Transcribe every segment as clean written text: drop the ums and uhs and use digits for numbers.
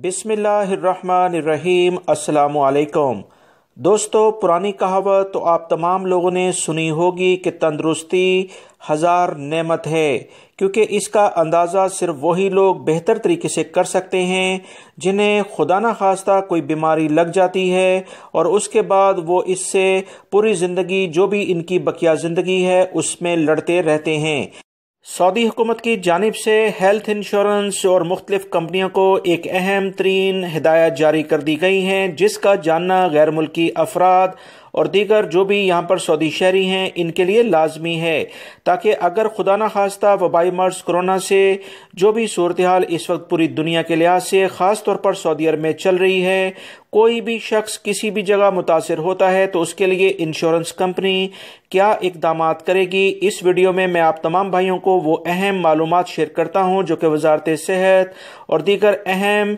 بسم اللہ الرحمن الرحیم۔ السلام علیکم دوستو، پرانی کہاوت تو آپ تمام لوگوں نے سنی ہوگی کہ تندرستی ہزار نعمت ہے، کیونکہ اس کا اندازہ صرف وہی لوگ بہتر طریقے سے کر سکتے ہیں جنہیں خدا نہ خواستہ کوئی بیماری لگ جاتی ہے اور اس کے بعد وہ اس سے پوری زندگی، جو بھی ان کی بقیہ زندگی ہے، اس میں لڑتے رہتے ہیں۔ سعودی حکومت کی جانب سے ہیلتھ انشورنس اور مختلف کمپنیوں کو ایک اہم ترین ہدایت جاری کر دی گئی ہیں، جس کا جاننا غیر ملکی افراد اور دیگر جو بھی یہاں پر سعودی شہری ہیں ان کے لیے لازمی ہے، تاکہ اگر خدا نہ خواستہ وبائی مرض کرونا سے جو بھی صورتحال اس وقت پوری دنیا کے لحاظ سے خاص طور پر سعودی عرب میں چل رہی ہے، کوئی بھی شخص کسی بھی جگہ متاثر ہوتا ہے تو اس کے لیے انشورنس کمپنی کیا اقدامات کرے گی۔ اس ویڈیو میں میں آپ تمام بھائیوں کو وہ اہم معلومات شیئر کرتا ہوں جو کہ وزارت صحت اور دیگر اہم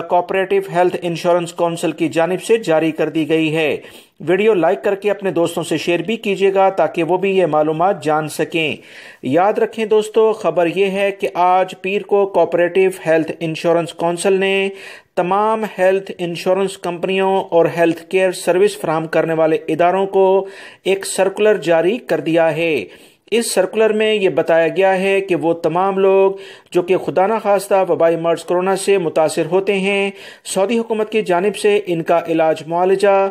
کوآپریٹو ہیلتھ انشورنس کونسل کی جانب سے جاری کر دی گئی ہے۔ ویڈیو لائک کر کے اپنے دوستوں سے شیئر بھی کیجیے گا تاکہ وہ بھی یہ معلومات جان سکیں۔ یاد رکھیں دوستو، خبر یہ ہے کہ آج پیر کو کوآپریٹو ہیلتھ انشورنس کونسل نے تمام ہیلتھ انشورنس کمپنیوں اور ہیلتھ کیئر سروس فراہم کرنے والے اداروں کو ایک سرکولر جاری کر دیا ہے۔ اس سرکولر میں یہ بتایا گیا ہے کہ وہ تمام لوگ جو کہ خدا نہ خواستہ وبائی مرض کرونا سے متاثر ہوتے ہیں، سعودی حکومت کی جانب سے ان کا علاج معالجہ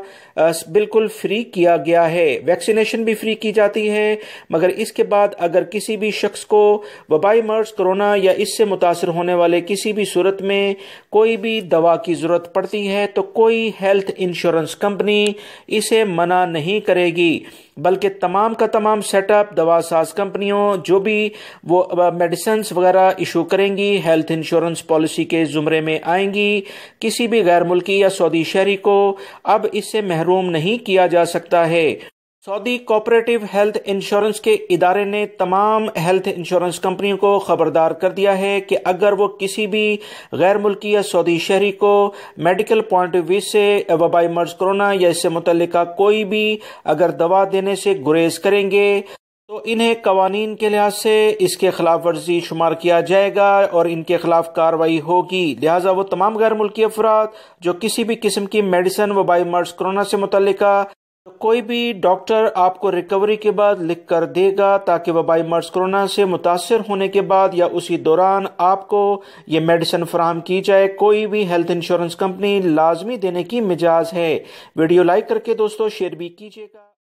بالکل فری کیا گیا ہے، ویکسینیشن بھی فری کی جاتی ہے، مگر اس کے بعد اگر کسی بھی شخص کو وبائی مرض کرونا یا اس سے متاثر ہونے والے کسی بھی صورت میں کوئی بھی دوا کی ضرورت پڑتی ہے تو کوئی ہیلتھ انشورنس کمپنی اسے منع نہیں کرے گی، بلکہ تمام کا تمام سیٹ اپ دوا ساز کمپنیوں جو بھی وہ میڈیسنز وغیرہ ایشو کریں گی ہیلتھ انشورنس پالیسی کے زمرے میں آئیں گی۔ کسی بھی غیر ملکی یا سعودی شہری کو اب اس سے محروم نہیں کیا جا سکتا ہے۔ سعودی کوآپریٹو ہیلتھ انشورنس کے ادارے نے تمام ہیلتھ انشورنس کمپنیوں کو خبردار کر دیا ہے کہ اگر وہ کسی بھی غیر ملکی یا سعودی شہری کو میڈیکل پوائنٹ آف ویو سے وبائی مرض کرونا یا اس سے متعلقہ کوئی بھی اگر دوا دینے سے گریز کریں گے تو انہیں قوانین کے لحاظ سے اس کے خلاف ورزی شمار کیا جائے گا اور ان کے خلاف کارروائی ہوگی۔ لہٰذا وہ تمام غیر ملکی افراد جو کسی بھی قسم کی میڈیسن وبائی مرض کرونا سے متعلقہ کوئی بھی ڈاکٹر آپ کو ریکوری کے بعد لکھ کر دے گا تاکہ وبائی مرض کرونا سے متاثر ہونے کے بعد یا اسی دوران آپ کو یہ میڈیسن فراہم کی جائے، کوئی بھی ہیلتھ انشورنس کمپنی لازمی دینے کی مجاز ہے۔ ویڈیو لائک کر کے دوستو شیئر بھی کیجیے گا۔